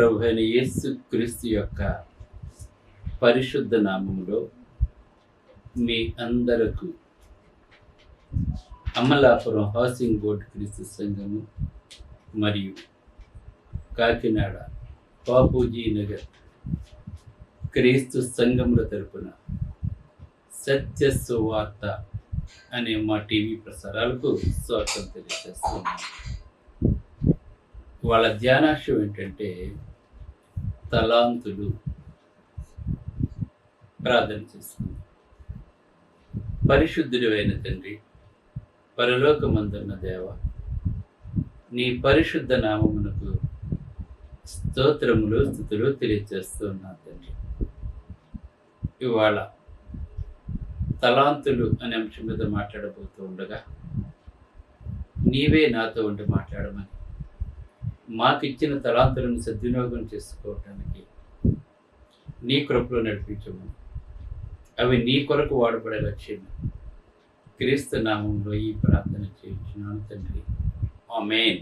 ప్రభు అయిన యేసు క్రీస్తు యొక్క పరిశుద్ధ నామములో మీ అందరకు అమలాపురం హౌసింగ్ బోర్డు క్రీస్తు సంఘము మరియు కాకినాడ బాపూజీ నగర్ క్రీస్తు సంఘముల తరపున సత్య సువార్త అనే మా టీవీ ప్రసారాలకు స్వాగతం తెలియజేస్తున్నాను. వాళ్ళ ధ్యానాంశం ఏంటంటే తలాంతులు. ప్రార్థన చేసుకుందాం. పరిశుద్ధుడు అయిన తండ్రి, పరలోకమందున్న దేవ, నీ పరిశుద్ధ నామమునకు స్తోత్రములు స్తుతులు తెలియజేస్తున్నా తండ్రి. ఇవాళ తలాంతులు అనే అంశం మీద మాట్లాడబోతూ ఉండగా నీవే నాతో ఉండి మాట్లాడమని, మాకు ఇచ్చిన తలాంతులను సద్వినియోగం చేసుకోవటానికి నీ కృపలో నడిపించమని, అవి నీ కొరకు వాడబడే లక్ష్యం క్రీస్తు నామంలో ఈ ప్రార్థన చేయించున్నాను తండ్రి, ఆమేన్.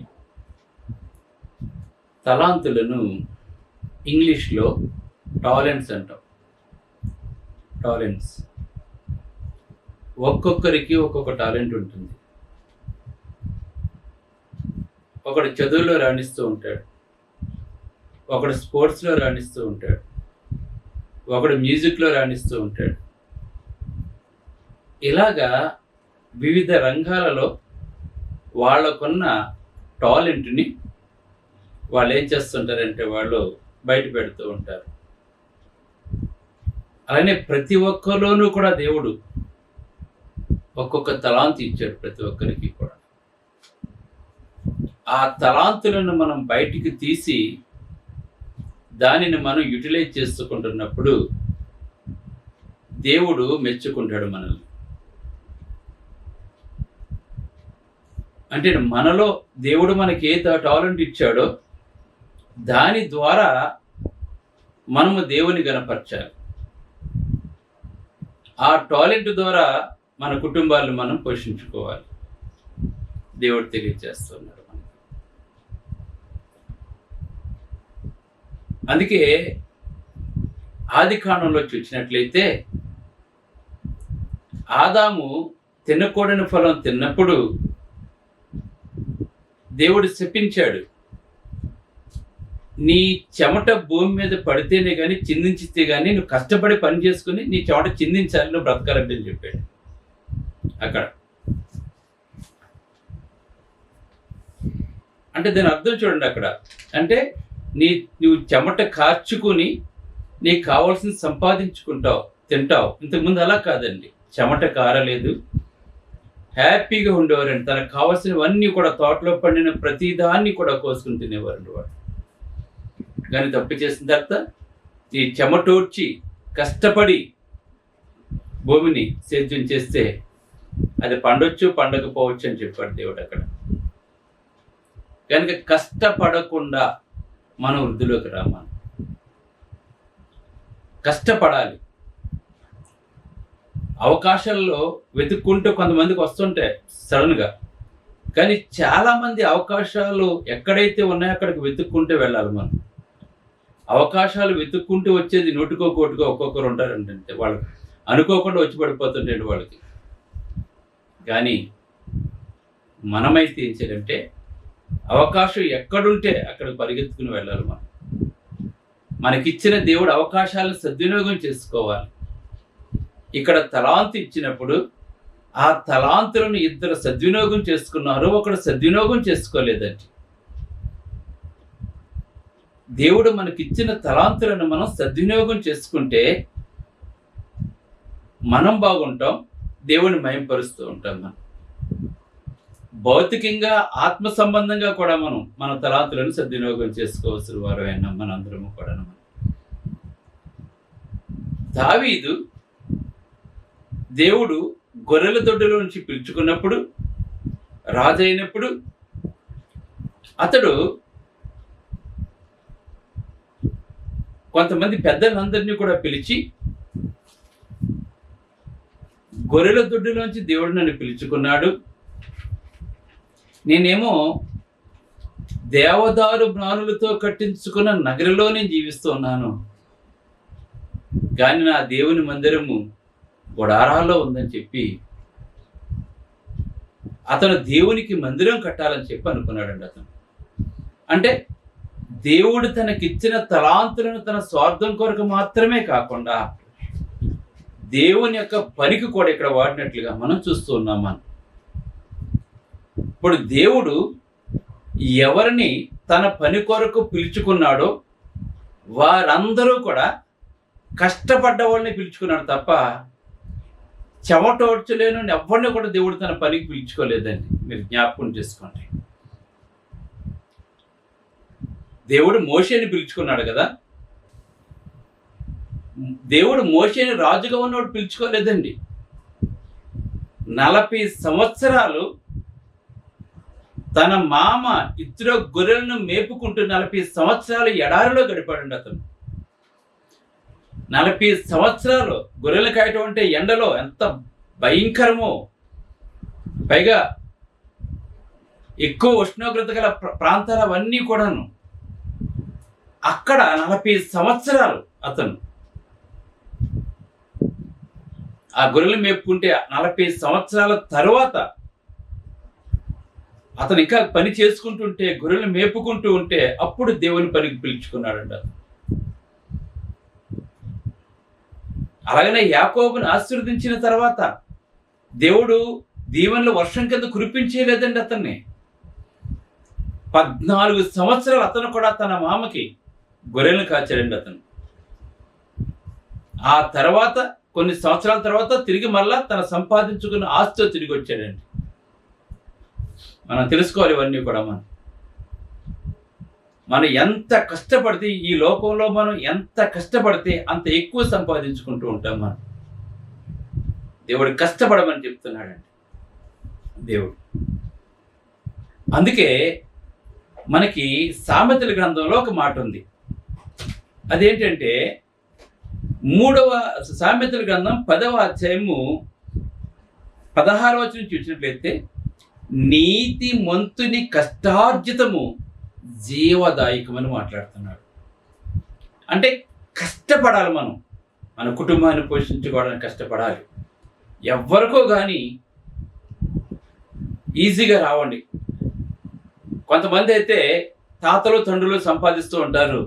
తలాంతులను ఇంగ్లీష్లో టాలెంట్స్ అంటాం. టాలెంట్స్, ఒక్కొక్కరికి ఒక్కొక్క టాలెంట్ ఉంటుంది. ఒకడు చదువులో రాణిస్తూ ఉంటాడు, ఒకడు స్పోర్ట్స్లో రాణిస్తూ ఉంటాడు, ఒకడు మ్యూజిక్లో రాణిస్తూ ఉంటాడు. ఇలాగా వివిధ రంగాలలో వాళ్ళకున్న టాలెంట్ని వాళ్ళు ఏం చేస్తుంటారంటే వాళ్ళు బయట పెడుతూ ఉంటారు. అలానే ప్రతి ఒక్కరిలోనూ కూడా దేవుడు ఒక్కొక్క తలాంతు ఇచ్చాడు ప్రతి ఒక్కరికి కూడా. ఆ తలాంతులను మనం బయటికి తీసి దానిని మనం యూటిలైజ్ చేసుకుంటున్నప్పుడు దేవుడు మెచ్చుకుంటాడు మనల్ని. అంటే మనలో దేవుడు మనకి ఏ టాలెంట్ ఇచ్చాడో దాని ద్వారా మనము దేవుని గణపరచాలి. ఆ టాలెంట్ ద్వారా మన కుటుంబాలను మనం పోషించుకోవాలి. దేవుడు తెలియజేస్తున్నాడు మనకి. అందుకే ఆది కాండంలో చూసినట్లయితే ఆదాము తినకూడని ఫలం తిన్నప్పుడు దేవుడు శపించాడు. నీ చెమట భూమి మీద పడితేనే కానీ చిందించితే కానీ నువ్వు కష్టపడి పని చేసుకుని నీ చెమట చిందించాలి, నువ్వు బ్రతకాలంటే అని చెప్పాడు. అక్కడ అంటే దాని అర్థం చూడండి. అక్కడ అంటే నువ్వు చెమట కార్చుకుని నీకు కావాల్సింది సంపాదించుకుంటావు, తింటావు. ఇంతకుముందు అలా కాదండి. చెమట కారలేదు, హ్యాపీగా ఉండేవారండి. తనకు కావాల్సినవన్నీ కూడా తోటలో పండిన ప్రతిదాన్ని కూడా కోసుకుని తినేవారండి వాడు. కానీ తప్పు చేసిన తర్వాత ఈ చెమటోడ్చి కష్టపడి భూమిని సేద్యం చేస్తే అది పండొచ్చు పండకపోవచ్చు అని చెప్పాడు దేవుడు అక్కడ. కనుక కష్టపడకుండా మనం వృద్ధిలోకి రామాలి. కష్టపడాలి. అవకాశాల్లో వెతుక్కుంటూ కొంతమందికి వస్తుంటాయి సడన్గా, కానీ చాలామంది అవకాశాలు ఎక్కడైతే ఉన్నాయో అక్కడికి వెతుక్కుంటూ వెళ్ళాలి మనం. అవకాశాలు వెతుక్కుంటూ వచ్చేది నూటికో కోటికో ఒక్కొక్కరు ఉంటారంటే వాళ్ళకి అనుకోకుండా వచ్చి పడిపోతుంటాడు వాళ్ళకి. కానీ మనమైతే ఏం చేయాలంటే అవకాశం ఎక్కడుంటే అక్కడికి పరిగెత్తుకుని వెళ్ళాలి. మనకిచ్చిన దేవుడు అవకాశాలను సద్వినియోగం చేసుకోవాలి. ఇక్కడ తలాంతు ఇచ్చినప్పుడు ఆ తలాంతులను ఇద్దరు సద్వినియోగం చేసుకున్నారు, ఒకడు సద్వినియోగం చేసుకోలేదండి. దేవుడు మనకిచ్చిన తలాంతులను మనం సద్వినియోగం చేసుకుంటే మనం బాగుంటాం, దేవుని మహిమపరుస్తూ ఉంటాం. మనం భౌతికంగా ఆత్మ సంబంధంగా కూడా మన తలాంతులను సద్వినియోగం చేసుకోవాల్సిన వారు అయినా మనందరము కూడా. దావీదు దేవుడు గొర్రెల దొడ్డులో నుంచి పిలుచుకున్నప్పుడు, రాజు అయినప్పుడు అతడు కొంతమంది పెద్దలందరినీ కూడా పిలిచి, గొర్రెల దొడ్డులోంచి దేవుడు నన్ను పిలుచుకున్నాడు, నేనేమో దేవదారు మ్రానులతో కట్టించుకున్న నగరిలో నేను జీవిస్తున్నాను, కానీ నా దేవుని మందిరము గుడారాల్లో ఉందని చెప్పి అతను దేవునికి మందిరం కట్టాలని చెప్పి అనుకున్నాడండి. అతను అంటే దేవుడు తనకిచ్చిన తలాంతులను తన స్వార్థం కొరకు మాత్రమే కాకుండా దేవుని యొక్క పనికి కూడా ఇక్కడ వాడినట్లుగా మనం చూస్తూ ఉన్నాం. ఇప్పుడు దేవుడు ఎవరిని తన పని కొరకు పిలుచుకున్నాడో వారందరూ కూడా కష్టపడ్డ వాళ్ళని పిలుచుకున్నాడు తప్ప చెమటోడ్చలేను ఎవరిని కూడా దేవుడు తన పనికి పిలుచుకోలేదండి. మీరు జ్ఞాపకం చేసుకోండి. దేవుడు మోషేని పిలుచుకున్నాడు కదా, దేవుడు మోషేని రాజుగా ఉన్నవాడు పిలుచుకోలేదండి. 40 సంవత్సరాలు తన మామ ఇద్దరు గొర్రెలను మేపుకుంటూ 40 సంవత్సరాలు ఎడారిలో గడిపాడండి. అతను 40 సంవత్సరాలు గొర్రెలు కాయటం అంటే ఎండలో ఎంత భయంకరమో, పైగా ఎక్కువ ఉష్ణోగ్రత గల ప్రాంతాలు అవన్నీ కూడాను. అక్కడ 40 సంవత్సరాలు అతను ఆ గొర్రెలు మేపుకుంటే 40 సంవత్సరాల తరువాత అతను ఇంకా పని చేసుకుంటుంటే, గొర్రెలు మేపుకుంటూ ఉంటే అప్పుడు దేవుని పనికి పిలుచుకున్నాడంట. అలాగనే యాకోబుని ఆశీర్వదించిన తర్వాత దేవుడు దీవెనలు వర్షం కింద కురిపించేయలేదండి అతన్ని. 14 సంవత్సరాలు అతను కూడా తన మామకి గొర్రెలను కాచాడండి అతను. ఆ తర్వాత కొన్ని సంవత్సరాల తర్వాత తిరిగి మళ్ళా తన సంపాదించుకున్న ఆస్తితో తిరిగి వచ్చాడండి. మనం తెలుసుకోవాలి ఇవన్నీ కూడా. మనం ఎంత కష్టపడితే ఈ లోకంలో మనం ఎంత కష్టపడితే అంత ఎక్కువ సంపాదించుకుంటూ ఉంటాం. దేవుడు కష్టపడమని చెప్తున్నాడండి దేవుడు. అందుకే మనకి సామెతల గ్రంథంలో ఒక మాట ఉంది. అదేంటంటే 3వ సామెతల గ్రంథం 10వ అధ్యాయము 16వ వచనం చూసినట్లయితే, నీతి మంతుని కష్టార్జితము జీవదాయకమని మాట్లాడుతున్నాడు. అంటే కష్టపడాలి, మన కుటుంబాన్ని పోషించుకోవడానికి కష్టపడాలి. ఎవరికో కానీ ఈజీగా రావండి. కొంతమంది అయితే తాతలు తండ్రులు సంపాదిస్తూ ఉంటారు,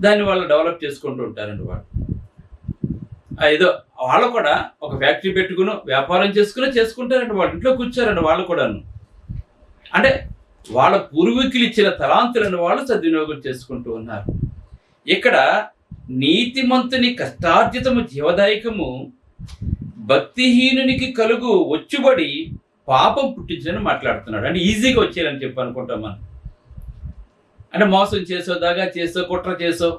దాన్ని వాళ్ళు డెవలప్ చేసుకుంటూ ఉంటారండి. వాళ్ళు ఏదో వాళ్ళు కూడా ఒక ఫ్యాక్టరీ పెట్టుకుని వ్యాపారం చేసుకుంటారండి. వాళ్ళ ఇంట్లో కూర్చోరండి వాళ్ళు కూడాను. అంటే వాళ్ళ పూర్వీకులు ఇచ్చిన తలాంతులను వాళ్ళు సద్వినియోగం చేసుకుంటూ ఉన్నారు. ఇక్కడ నీతిమంతుని కష్టార్జితము జీవదాయకము, భక్తిహీనునికి కలుగు వచ్చుబడి పాపం పుట్టించని మాట్లాడుతున్నాడు. అంటే ఈజీగా వచ్చేయాలని చెప్పి అనుకుంటాం మనం. అంటే మోసం చేసో, దగా చేసో, కుట్ర చేసో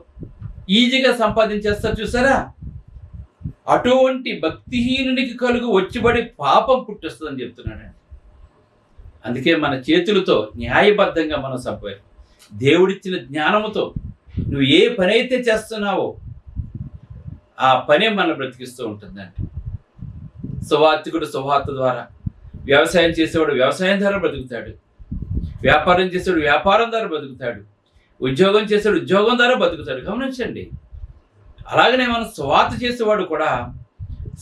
ఈజీగా సంపాదించేస్తారు చూసారా. అటువంటి భక్తిహీనునికి కలుగు వచ్చుబడి పాపం పుట్టిస్తుందని చెప్తున్నాడండి. అందుకే మన చేతులతో న్యాయబద్ధంగా మనం దేవుడిచ్చిన జ్ఞానముతో నువ్వు ఏ పని అయితే చేస్తున్నావో ఆ పనే మనం బ్రతికిస్తూ ఉంటుందండి. సువార్తికుడు సువార్త ద్వారా, వ్యవసాయం చేసేవాడు వ్యవసాయం ద్వారా బ్రతుకుతాడు, వ్యాపారం చేసేవాడు వ్యాపారం ద్వారా బ్రతుకుతాడు, ఉద్యోగం చేసేవాడు ఉద్యోగం ద్వారా బ్రతుకుతాడు. గమనించండి. అలాగనే మనం సువార్త చేసేవాడు కూడా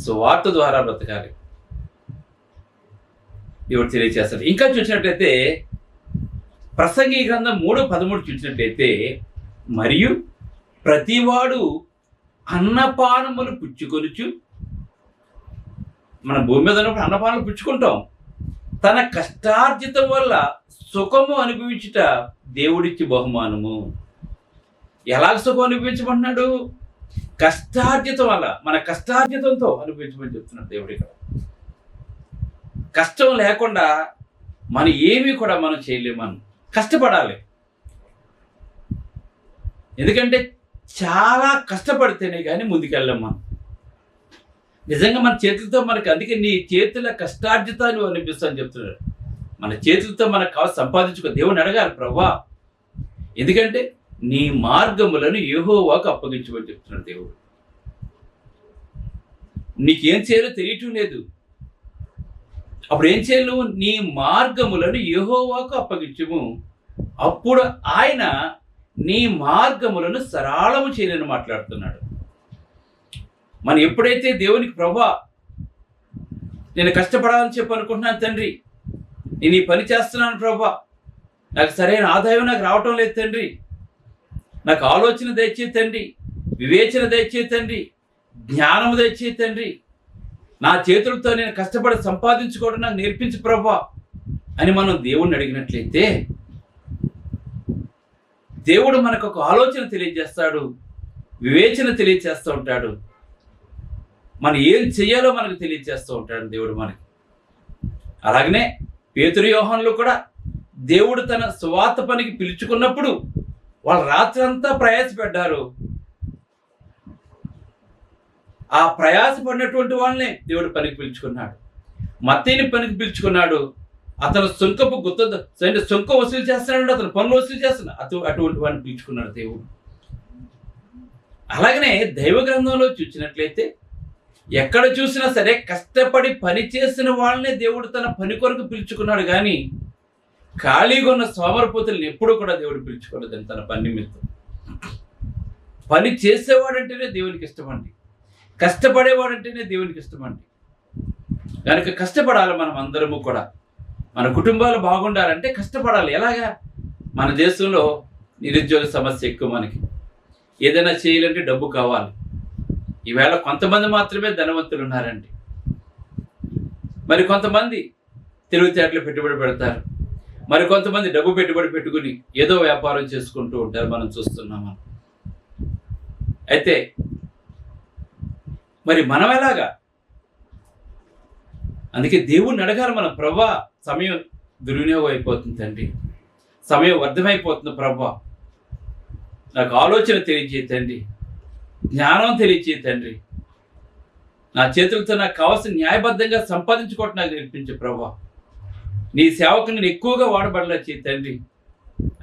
సువార్త ద్వారా బ్రతకాలి. దేవుడు తెలియజేస్తాడు. ఇంకా చూసినట్లయితే ప్రసంగి గ్రంథం 3:13 చూసినట్లయితే, మరియు ప్రతివాడు అన్నపానములు పుచ్చుకొనుచు, మన భూమి మీద ఉన్నప్పుడు అన్నపానములు పుచ్చుకుంటాం, తన కష్టార్జితం వల్ల సుఖము అనుభవించుట దేవుడిచ్చి బహుమానము. ఎలాగ సుఖం అనుభవించమంటున్నాడు? కష్టార్జితం వల్ల, మన కష్టార్జితంతో అనుభవించమని చెప్తున్నాడు దేవుడు ఇక్కడ. కష్టం లేకుండా మనం ఏమీ కూడా మనం చేయలేము. మనం కష్టపడాలి. ఎందుకంటే చాలా కష్టపడితేనే కానీ ముందుకెళ్ళాం మనం. నిజంగా మన చేతులతో మనకి, అందుకే నీ చేతుల కష్టార్జితాన్ని అనిపిస్తాను చెప్తున్నాడు. మన చేతులతో మనకు కావాలి సంపాదించుకో. దేవుని అడగాలి, ప్రభువా ఎందుకంటే నీ మార్గములను యెహోవాకు అప్పగించమని చెప్తున్నాడు దేవుడు. నీకేం చేయాలో తెలియటం లేదు, అప్పుడు ఏం చేయాలి? నీ మార్గములను యెహోవాకు అప్పగించము, అప్పుడు ఆయన నీ మార్గములను సరళము చేయలేని మాట్లాడుతున్నాడు. మనం ఎప్పుడైతే దేవునికి ప్రభా నేను కష్టపడాలని చెప్పి అనుకుంటున్నాను తండ్రి, నేను ఈ పని చేస్తున్నాను ప్రభా, నాకు సరైన ఆదాయం నాకు రావటం లేదు తండ్రి, నాకు ఆలోచన దయచే తండ్రి, వివేచన దయచే తండ్రి, జ్ఞానము దయచే తండ్రి, నా చేతులతో నేను కష్టపడి సంపాదించుకోవడం నాకు నేర్పించు ప్రభా అని మనం దేవుణ్ణి అడిగినట్లయితే దేవుడు మనకు ఒక ఆలోచన తెలియజేస్తాడు, వివేచన తెలియజేస్తూ ఉంటాడు, మనం ఏం చెయ్యాలో మనకు తెలియజేస్తూ ఉంటాడు దేవుడు మనకి. అలాగనే పేతురు యోహానులు కూడా దేవుడు తన సువార్త పనికి పిలుచుకున్నప్పుడు వాళ్ళు రాత్రంతా ప్రయాసపడ్డారు. ఆ ప్రయాసపడినటువంటి వాళ్ళనే దేవుడు పనికి పిలుచుకున్నాడు. మత్తయిని పనికి పిలుచుకున్నాడు. అతను సుంకపు సుంకం వసూలు చేస్తున్నాడు, అతను పనులు వసూలు చేస్తున్నాడు, అటువంటి వాడిని పిలుచుకున్నాడు దేవుడు. అలాగనే దైవ గ్రంథంలో చూసినట్లయితే ఎక్కడ చూసినా సరే కష్టపడి పని చేసిన వాళ్ళనే దేవుడు తన పని కొరకు పిలుచుకున్నాడు. కానీ ఖాళీగా ఉన్న సోమరపోతుల్ని ఎప్పుడూ కూడా దేవుడు పిలుచుకోలేదని తన పని నిమిత్తం. పని చేసేవాడంటేనే దేవునికి ఇష్టమండి, కష్టపడేవాడంటేనే దేవునికి ఇష్టమండి. కనుక కష్టపడాలి మనం అందరము కూడా. మన కుటుంబాలు బాగుండాలంటే కష్టపడాలి. ఎలాగా? మన దేశంలో నిరుద్యోగ సమస్య ఎక్కువ. మనకి ఏదైనా చేయాలంటే డబ్బు కావాలి. ఈవేళ కొంతమంది మాత్రమే ధనవంతులు ఉన్నారండి. మరి కొంతమంది తెలివితేటలు పెట్టుబడి పెడతారు, మరి కొంతమంది డబ్బు పెట్టుబడి పెట్టుకుని ఏదో వ్యాపారం చేసుకుంటూ ఉంటారు. మనం చూస్తున్నాం. అయితే మరి మనం ఎలాగా? అందుకే దేవుణ్ణి అడగాలి మనం. ప్రభా, సమయం దుర్వినియోగం అయిపోతుంది తండ్రి, సమయం వ్యర్థమైపోతుంది ప్రభా, నాకు ఆలోచన తెలియజేయ తండ్రి, జ్ఞానం తెలియజేయ తండ్రి, నా చేతులతో నాకు కావాల్సిన న్యాయబద్ధంగా సంపాదించుకోవటం నాకు నేర్పించే ప్రభా, నీ సేవకు నేను ఎక్కువగా వాడబడలా చేయ తండ్రి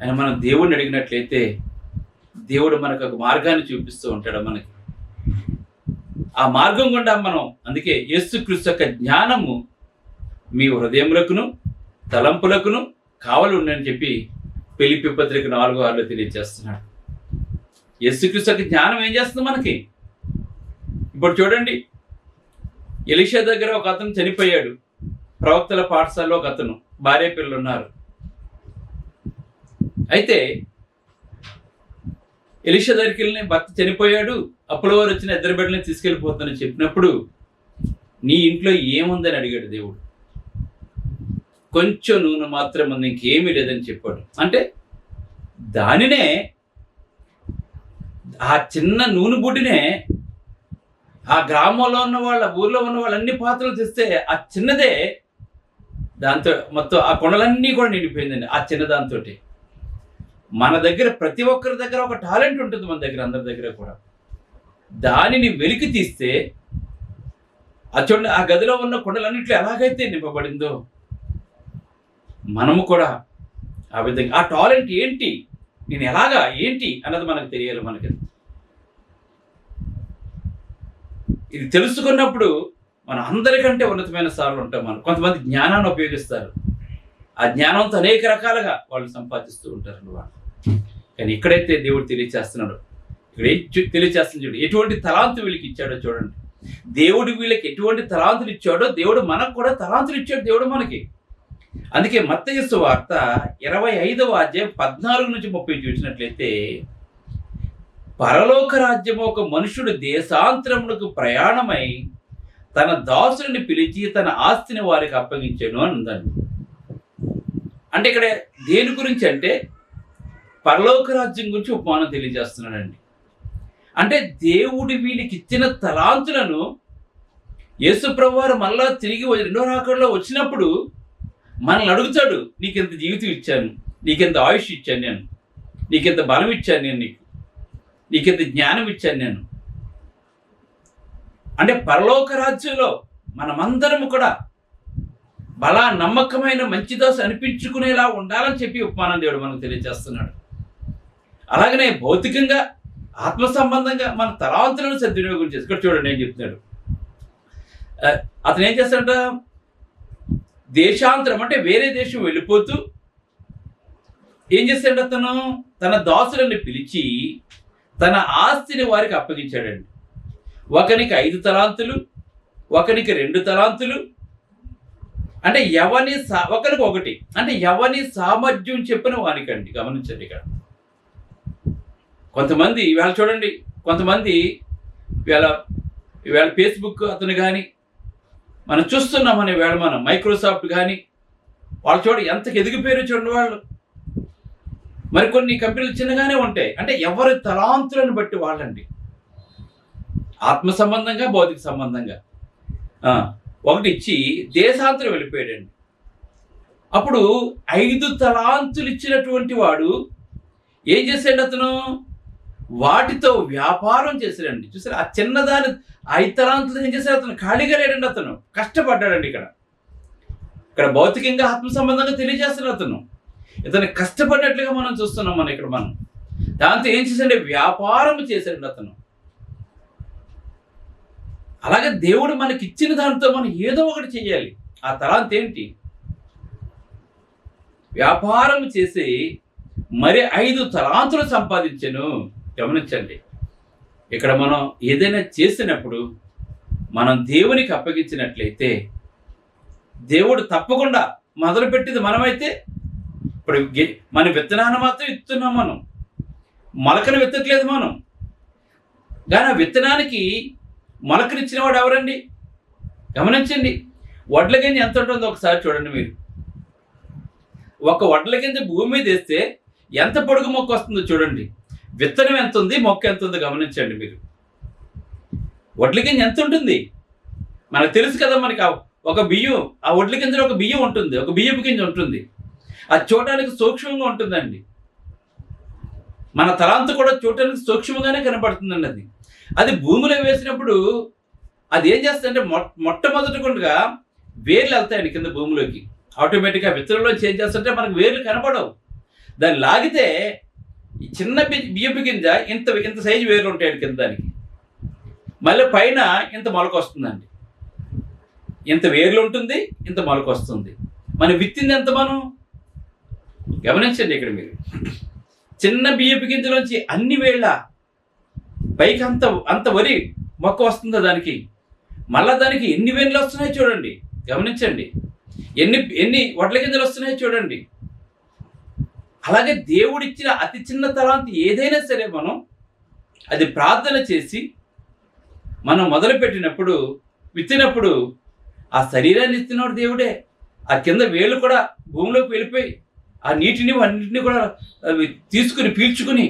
అని మనం దేవుణ్ణి అడిగినట్లయితే దేవుడు మనకు ఒక మార్గాన్ని చూపిస్తూ ఉంటాడు మనకి. ఆ మార్గం గుండా మనం, అందుకే యేసుక్రీస్తు యొక్క జ్ఞానము మీ హృదయములకును తలంపులకును కావలి ఉండని చెప్పి ఫిలిప్పీ పత్రిక 4:6 తెలియజేస్తున్నాడు. యేసుక్రీస్తు యొక్క జ్ఞానం ఏం చేస్తుంది మనకి? ఇప్పుడు చూడండి, ఎలీషా దగ్గర ఒక అతను చనిపోయాడు. ప్రవక్తల పాఠశాలలో ఒక అతను, భార్య పిల్లలు ఉన్నారు. అయితే ఎలీషా దగ్గరికి వెళ్ళిన భర్త చనిపోయాడు, అప్పుడు వారు వచ్చిన 2 బిడ్డలని తీసుకెళ్ళిపోతానని చెప్పినప్పుడు నీ ఇంట్లో ఏముందని అడిగాడు దేవుడు. కొంచెం నూనె మాత్రం ఉంది, ఇంకేమీ లేదని చెప్పాడు. అంటే దానినే, ఆ చిన్న నూనె బుడ్డినే ఆ గ్రామంలో ఉన్న వాళ్ళ, ఊర్లో ఉన్న వాళ్ళు అన్ని పాత్రలు తెస్తే ఆ చిన్నదే దాంతో మొత్తం ఆ కొండలన్నీ కూడా నిండిపోయిందండి. ఆ చిన్న దాంతో మన దగ్గర ప్రతి ఒక్కరి దగ్గర ఒక టాలెంట్ ఉంటుంది, మన దగ్గర అందరి దగ్గర కూడా. దానిని వెలికి తీస్తే ఆ చూడండి, ఆ గదిలో ఉన్న కొండలన్నింటిలో ఎలాగైతే నింపబడిందో మనము కూడా ఆ విధంగా, ఆ టాలెంట్ ఏంటి, నేను ఎలాగా ఏంటి అన్నది మనకు తెలియాలి. మనకి ఇది తెలుసుకున్నప్పుడు మనం అందరికంటే ఉన్నతమైన స్థాయిలో ఉంటాం. మనం కొంతమంది జ్ఞానాన్ని ఉపయోగిస్తారు, ఆ జ్ఞానంతో అనేక రకాలుగా వాళ్ళు సంపాదిస్తూ ఉంటారు వాళ్ళు. కానీ ఇక్కడైతే దేవుడు తెలియచేస్తున్నాడు, ఇక్కడ ఏం తెలియచేస్తుంది చూడండి, ఎటువంటి తలాంతు వీళ్ళకి ఇచ్చాడో చూడండి. దేవుడు వీళ్ళకి ఎటువంటి తలాంతులు ఇచ్చాడో దేవుడు మనకు కూడా తలాంతులు ఇచ్చాడు దేవుడు మనకి. అందుకే మత్తయి సువార్త 25:14-30 చూసినట్లయితే, పరలోక రాజ్యము ఒక మనుషుడు దేశాంతరములకు ప్రయాణమై తన దాసుని పిలిచి తన ఆస్తిని వారికి అప్పగించాను అని ఉందండి. అంటే ఇక్కడ దేని గురించి అంటే పరలోక రాజ్యం గురించి ఉపమానం తెలియజేస్తున్నాడండి. అంటే దేవుడు వీళ్ళకి ఇచ్చిన తలాంతులను యేసు ప్రభువారు మళ్ళా తిరిగి 2వ రాకడలో వచ్చినప్పుడు మనల్ని అడుగుతాడు, నీకెంత జీవితం ఇచ్చాను, నీకెంత ఆయుష్ ఇచ్చాను నేను, నీకెంత బలం ఇచ్చాను నేను, నీకెంత జ్ఞానం ఇచ్చాను నేను. అంటే పరలోక రాజ్యంలో మనమందరము కూడా బలా నమ్మకమైన మంచి దాసు అనిపించుకునేలా ఉండాలని చెప్పి ఉపమానం దేవుడు మనకు తెలియజేస్తున్నాడు. అలాగనే భౌతికంగా ఆత్మ సంబంధంగా మన తలాంతులను సద్వినియోగం చేసి, ఇక్కడ చూడండి ఏం చెప్తున్నాడు. అతను ఏం చేస్తాడంట, దేశాంతరం అంటే వేరే దేశం వెళ్ళిపోతూ ఏం చేశాడు అతను? తన దాసులను పిలిచి తన ఆస్తిని వారికి అప్పగించాడండి. ఒకనికి 5 తలాంతులు, ఒకనికి 2 తలాంతులు, అంటే ఒకరికి ఒకటి, అంటే ఎవని సామర్థ్యం చెప్పిన వానికండి. గమనించండి ఇక్కడ. కొంతమంది ఇవాళ చూడండి, కొంతమంది ఇవాళ ఫేస్బుక్ అతను కానీ మనం చూస్తున్నామని వేళ మనం మైక్రోసాఫ్ట్ కానీ వాళ్ళు ఎంత ఎదిగిపోయారో చూడండి వాళ్ళు. మరి కొన్ని కంపెనీలు చిన్నగానే ఉంటాయి. అంటే ఎవరి తలాంతులను బట్టి వాళ్ళండి, ఆత్మ సంబంధంగా భౌతిక సంబంధంగా. ఒకటి ఇచ్చి దేశాంతరం వెళ్ళిపోయాడండి. అప్పుడు 5 తలాంతులు ఇచ్చినటువంటి వాడు ఏం చేశాడు? అతను వాటితో వ్యాపారం చేశాడండి. చూసారు, ఆ చిన్నదాని 5 తలాంతులు ఏం చేశాడు? అతను ఖాళీగా లేడండి, అతను కష్టపడ్డాడండి. ఇక్కడ భౌతికంగా ఆత్మ సంబంధంగా తెలియజేస్తున్నాడు ఇతను కష్టపడినట్లుగా మనం చూస్తున్నాం. మనం దాంతో ఏం చేశాడంటే వ్యాపారం చేశాడండి అతను. అలాగే దేవుడు మనకి ఇచ్చిన దాంతో మనం ఏదో ఒకటి చెయ్యాలి. ఆ తలాంత్ ఏంటి? వ్యాపారం చేసి మరి 5 తలాంతులు సంపాదించాను. గమనించండి, ఇక్కడ మనం ఏదైనా చేసినప్పుడు మనం దేవునికి అప్పగించినట్లయితే దేవుడు తప్పకుండా మొదలుపెట్టింది మనమైతే. ఇప్పుడు మన విత్తనాన్ని మాత్రం ఇస్తున్నాం, మనం మొలకను విత్తట్లేదు మనం. కానీ ఆ విత్తనానికి మొలకనిచ్చిన వాడు ఎవరండి? గమనించండి, వడ్ల గింజ ఎంత ఉంటుందో ఒకసారి చూడండి మీరు. ఒక వడ్ల గింజ భూమి మీద వేస్తే ఎంత పొడుగు మొక్క వస్తుందో చూడండి. విత్తనం ఎంత ఉంది, మొక్క ఎంత ఉందో గమనించండి మీరు. వడ్ల గింజ ఎంత ఉంటుంది మనకు తెలుసు కదా. మనకి ఒక బియ్యం, ఆ వడ్ల గింజలో ఒక బియ్యం ఉంటుంది, ఒక బియ్యపు గింజ ఉంటుంది. అది చూడటానికి సూక్ష్మంగా ఉంటుందండి. మన తలాంతు కూడా చూడటానికి సూక్ష్మంగానే కనబడుతుందండి. అది భూమిలో వేసినప్పుడు అది ఏం చేస్తుందంటే మొట్టమొదటిగా వేర్లు వెళ్తాయండి కింద భూమిలోకి. ఆటోమేటిక్గా విత్తనంలో చేంజ్ చేస్తుంటే మనకు వేర్లు కనపడవు. దాన్ని లాగితే ఈ చిన్న బియ్యపు గింజ ఇంత సైజు వేర్లు ఉంటాయండి కింద. దానికి మళ్ళీ పైన ఇంత మొలక వస్తుందండి. ఇంత వేర్లు ఉంటుంది, ఇంత మొలక వస్తుంది. మనం విత్తింది ఎంత? మనం గమనించండి ఇక్కడ మీరు. చిన్న బియ్యపు గింజలోంచి అన్ని వేళ్ళ పైకి అంత వరి మొక్క వస్తుందో దానికి. మళ్ళా దానికి ఎన్ని వేర్లు వస్తున్నాయో చూడండి. గమనించండి, ఎన్ని వడ్ల గింజలు వస్తున్నాయో చూడండి. అలాగే దేవుడిచ్చిన అతి చిన్న తలాంతి ఏదైనా సరే మనం అది ప్రార్థన చేసి మనం మొదలుపెట్టినప్పుడు, విత్తినప్పుడు ఆ శరీరాన్ని ఇచ్చినవాడు దేవుడే. ఆ కింద వేళ్ళు కూడా భూమిలోకి వెళ్ళిపోయి ఆ నీటిని అన్నింటినీ కూడా తీసుకుని పీల్చుకుని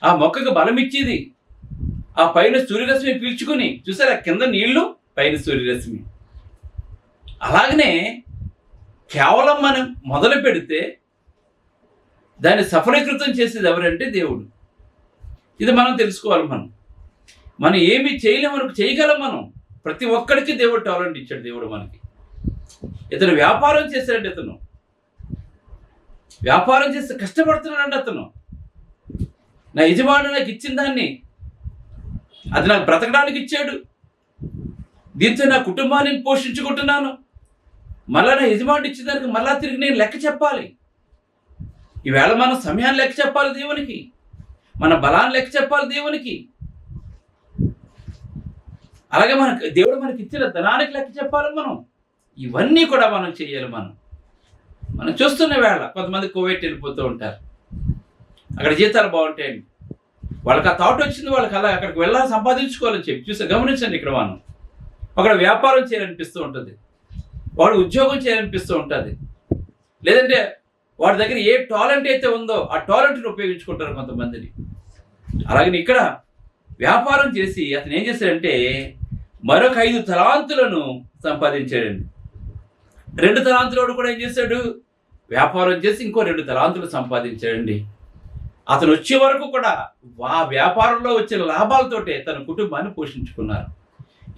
ఆ మొక్కకు బలం ఇచ్చేది. ఆ పైన సూర్యరశ్మి పీల్చుకుని, చూసారు ఆ కింద నీళ్లు, పైన సూర్యరశ్మి. అలాగనే కేవలం మనం మొదలు పెడితే దాన్ని సఫలీకృతం చేసేది ఎవరంటే దేవుడు. ఇది మనం తెలుసుకోవాలి. మనం ఏమి చేయలేము, చేయగలం. మనం ప్రతి ఒక్కడికి దేవుడు టాలెంట్ ఇచ్చాడు దేవుడు మనకి. ఇతను వ్యాపారం చేశాడు. ఇతను వ్యాపారం చేస్తే కష్టపడుతున్నాడండి. అతను నా యజమానుడు నాకు ఇచ్చిన దాన్ని అది నాకు బ్రతకడానికి ఇచ్చాడు, దీంతో నా కుటుంబాన్ని పోషించుకుంటున్నాను. మళ్ళా నా యజమానుడు ఇచ్చిన దానికి మళ్ళా తిరిగి నేను లెక్క చెప్పాలి. ఈవేళ మన సమయాన్ని లెక్క చెప్పాలి దేవునికి, మన బలాన్ని లెక్క చెప్పాలి దేవునికి. అలాగే దేవుడు మనకి ఇచ్చిన ధనానికి లెక్క చెప్పాలి మనం. ఇవన్నీ కూడా మనం చేయాలి. మనం చూస్తున్న వేళ కొంతమంది కోవిడ్ వెళ్ళిపోతూ ఉంటారు. అక్కడ జీతాలు బాగుంటాయండి, వాళ్ళకి ఆ థాట్ వచ్చింది, వాళ్ళకి అలా అక్కడికి వెళ్ళాలి, సంపాదించుకోవాలని చెప్పి చూస్తే గమనించండి. ఇక్కడ మనం అక్కడ వ్యాపారం చేయాలనిపిస్తూ ఉంటుంది, వాడు ఉద్యోగం చేయాలనిపిస్తూ ఉంటుంది, లేదంటే వాడి దగ్గర ఏ టాలెంట్ అయితే ఉందో ఆ టాలెంట్ని ఉపయోగించుకుంటారు కొంతమందిని. అలాగే ఇక్కడ వ్యాపారం చేసి అతను ఏం చేశాడంటే మరొక 5 తలాంతులను సంపాదించాడండి. 2 తలాంతులు కూడా ఏం చేశాడు? వ్యాపారం చేసి ఇంకో 2 తలాంతులు సంపాదించాడండి. అతను వచ్చే వరకు కూడా ఆ వ్యాపారంలో వచ్చిన లాభాలతోటే తన కుటుంబాన్ని పోషించుకున్నారు.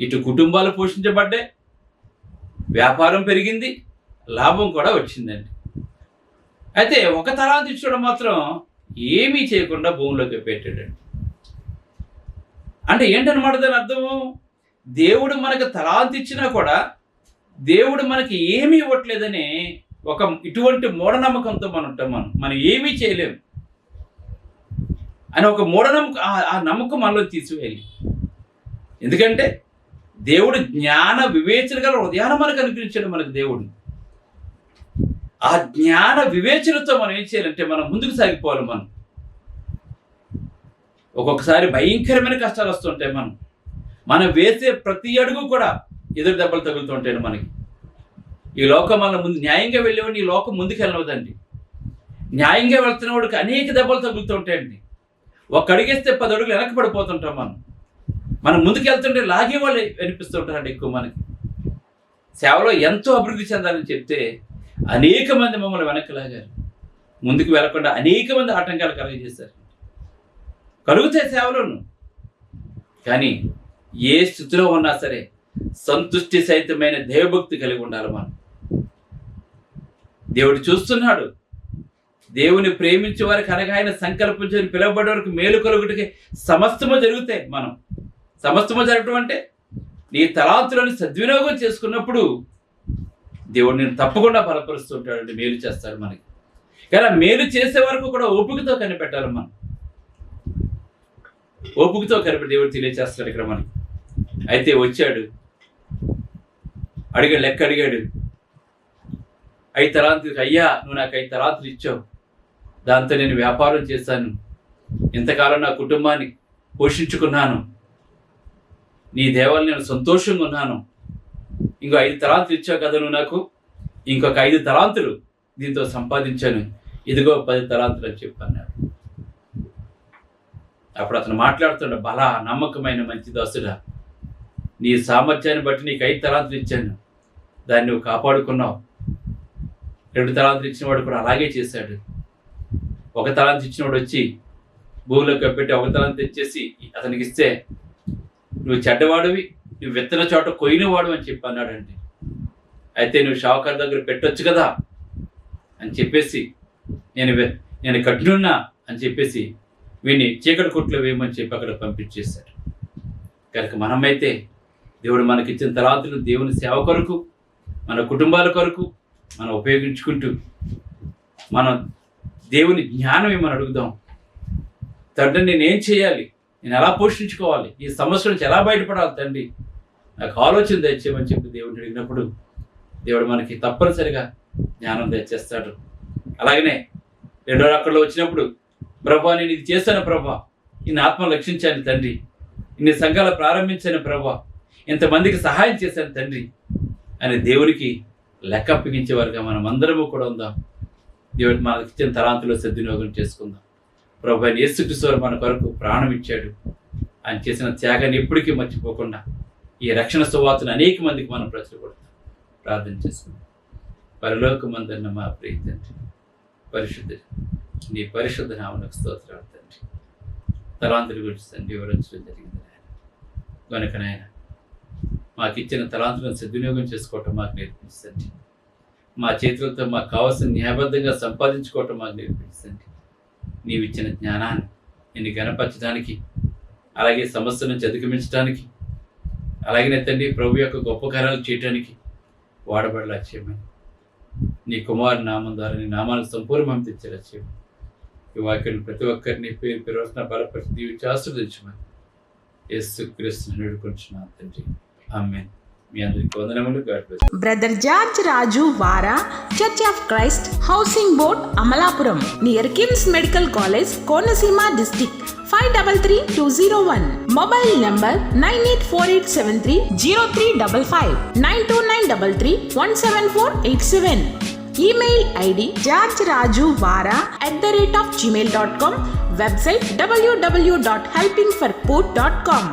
ఇటు కుటుంబాలు పోషించబడ్డాయి, వ్యాపారం పెరిగింది, లాభం కూడా వచ్చిందండి. అయితే ఒక తలాంతు ఇచ్చడం మాత్రం ఏమీ చేయకుండా భూమిలోకి పెట్టాడండి. అంటే ఏంటన్నమాట దాని అర్థము? దేవుడు మనకు తలాంతు ఇచ్చినా కూడా దేవుడు మనకి ఏమీ ఇవ్వట్లేదని ఇటువంటి మూఢనమ్మకంతో మనం ఉంటాం. మనం ఏమీ చేయలేం అని ఒక మూఢనమ్మకం, ఆ నమ్మకం మనలో తీసివేయాలి. ఎందుకంటే దేవుడు జ్ఞాన వివేచన గల హృదయాన్ని మనకు అనుగ్రహించాడు. మనకు దేవుడు ఆ జ్ఞాన వివేచనతో మనం ఏం చేయాలంటే మనం ముందుకు సాగిపోవాలి. ఒక్కొక్కసారి భయంకరమైన కష్టాలు వస్తుంటాయి. మనం వేసే ప్రతి అడుగు కూడా ఎదురు దెబ్బలు తగులుతుంటాయి. మనకి ఈ లోకం మన ముందు న్యాయంగా వెళ్ళేవాడిని ఈ లోకం ముందుకు వెళ్ళవద్దండి. న్యాయంగా వెళ్తున్న వాడికి అనేక దెబ్బలు తగులుతుంటాయండి. ఒక అడిగేస్తే 10 అడుగులు వెనక్కి పడిపోతుంటాం. మనం ముందుకు వెళ్తుంటే లాగే వాళ్ళు వినిపిస్తుంటారండి. ఎక్కువ మనకి సేవలో ఎంతో అభివృద్ధి చెందాలని చెప్తే అనేక మంది మమ్మల్ని వెనక్కి లాగారు. ముందుకు వెళ్లకుండా అనేక మంది ఆటంకాలు కలుగజేశారు. కలుగుతాయి సేవలోను. కానీ ఏ స్థితిలో ఉన్నా సరే సంతుష్టి సహితమైన దైవభక్తి కలిగి ఉండాలి. దేవుడు చూస్తున్నాడు. దేవుని ప్రేమించే వారికి అనగా ఆయన సంకల్పించని పిలువబడే వరకు మేలు కలుగుటకి సమస్తము జరుగుతాయి. సమస్తము జరగటం అంటే నీ తలాంతులను సద్వినియోగం చేసుకున్నప్పుడు దేవుడు నేను తప్పకుండా బలపరుస్తుంటాడు, మేలు చేస్తాడు మనకి. కానీ మేలు చేసే వరకు కూడా ఓపికతో కనిపెట్టాలి. ఓపికతో కనిపెట్టి దేవుడు తెలియచేస్తాడు ఇక్కడ మనకి. అయితే వచ్చాడు, అడిగాడు, లెక్క అడిగాడు. 5 తలాంతులు. అయ్యా, నువ్వు నాకు 5 తలాంతులు ఇచ్చావు, దాంతో నేను వ్యాపారం చేశాను, ఇంతకాలం నా కుటుంబాన్ని పోషించుకున్నాను, నీ దేవాలు నేను సంతోషంగా ఉన్నాను. ఇంకో 5 తలాంతులు ఇచ్చావు కదా నువ్వు నాకు, ఇంకొక 5 తలాంతులు దీంతో సంపాదించాను, ఇదిగో 10 తలాంతులు అని చెప్పన్నాడు. అప్పుడు అతను మాట్లాడుతుండ, బలా నమ్మకమైన మంచి దాసుడా, నీ సామర్థ్యాన్ని బట్టి నీకు 5 తలాంతులు ఇచ్చాను, దాన్ని నువ్వు కాపాడుకున్నావు. 2 తలాంతులు ఇచ్చినవాడు కూడా అలాగే చేశాడు. 1 తలాంతు ఇచ్చినవాడు వచ్చి భూమిలో కప్పెట్టి 1 తలాంతు తెచ్చేసి అతనికి ఇస్తే, నువ్వు చెడ్డవాడివి, నువ్వు విత్తన చోట కొయ్యినవాడు అని చెప్పి అన్నాడండి. అయితే నువ్వు షావుకారు దగ్గర పెట్టొచ్చు కదా అని చెప్పేసి, నేను కఠినున్నా అని చెప్పేసి వీడిని చీకటి కొట్లో వేయమని చెప్పి అక్కడ పంపించేశాడు. కనుక మనమైతే దేవుడు మనకిచ్చిన తలాంతులు దేవుని సేవ కొరకు, మన కుటుంబాల కొరకు మనం ఉపయోగించుకుంటూ మనం దేవుని జ్ఞానం ఏమని అడుగుదాం. తండ్రి, నేనేం చేయాలి, నేను ఎలా పోషించుకోవాలి, ఈ సమస్య నుంచి ఎలా బయటపడాలి తండ్రి, నాకు ఆలోచన తెచ్చేయమని చెప్పి దేవుడిని అడిగినప్పుడు దేవుడు మనకి తప్పనిసరిగా జ్ఞానం తెచ్చేస్తాడు. అలాగనే 2వ రాకడలో వచ్చినప్పుడు, ప్రభా నేను ఇది చేశాను ప్రభా, ఇన్ని ఆత్మను రక్షించాను తండ్రి, ఇన్ని సంఘాలు ప్రారంభించాను ప్రభా, ఇంతమందికి సహాయం చేశాను తండ్రి అని దేవుడికి లెక్క అప్పగించేవారుగా మనం అందరము కూడా ఉందాం. దేవుడు మనకి ఇచ్చిన తలాంతులో సద్వినియోగం చేసుకుందాం. ప్రభు యేసుక్రీస్తు మన కొరకు ప్రాణం ఇచ్చాడు. ఆయన చేసిన త్యాగాన్ని ఎప్పటికీ మర్చిపోకుండా ఈ రక్షణ సువార్తను అనేక మందికి మనం ప్రచురపడతాం. ప్రార్థన చేసుకుందాం. పరలోకమందున్న మా ప్రియ తండ్రి, పరిశుద్ధుడు, నీ పరిశుద్ధ నామమునకు స్తోత్రాలు తండ్రి. తలాంతుల గురించి తండ్రి వివరించడం జరిగింది నాయన. కనుక నాయన మాకు ఇచ్చిన తలాంతులను సద్వినియోగం చేసుకోవటం మాకు నేర్పించండి. మా చేతులతో మాకు కావాల్సిన న్యాయబద్ధంగా సంపాదించుకోవటం మాకు నేర్పించండి. నీవు ఇచ్చిన జ్ఞానాన్ని నిన్ను గణపరచడానికి, అలాగే సమస్య నుంచి అధిగమించడానికి, అలాగే తండ్రి ప్రభు యొక్క గొప్ప కార్యాలు చేయడానికి వాడబడేలా చేయమని, నీ కుమారు నామం ద్వారా నీ నామానికి సంపూర్ణం తెచ్చేలా చేయమని, ఈ వాక్యం ప్రతి ఒక్కరిని పేరు పేరున బలపరిచి దీవించి ఆశీర్వదించమని యేసుక్రీస్తుని వేడుకొంటున్నాను తండ్రి. ఆమేన్. మీ అందరికీ వందనములు. God bless. బ్రదర్ జార్జ్ రాజు వారా, church of Christ, housing board, Amalapuram, near KIMS medical college, Konaseema district, 523201. Mobile number 9848730355, 92933174187. Email ID georgerajuvara@gmail.com. Website www.helpingforpoor.com.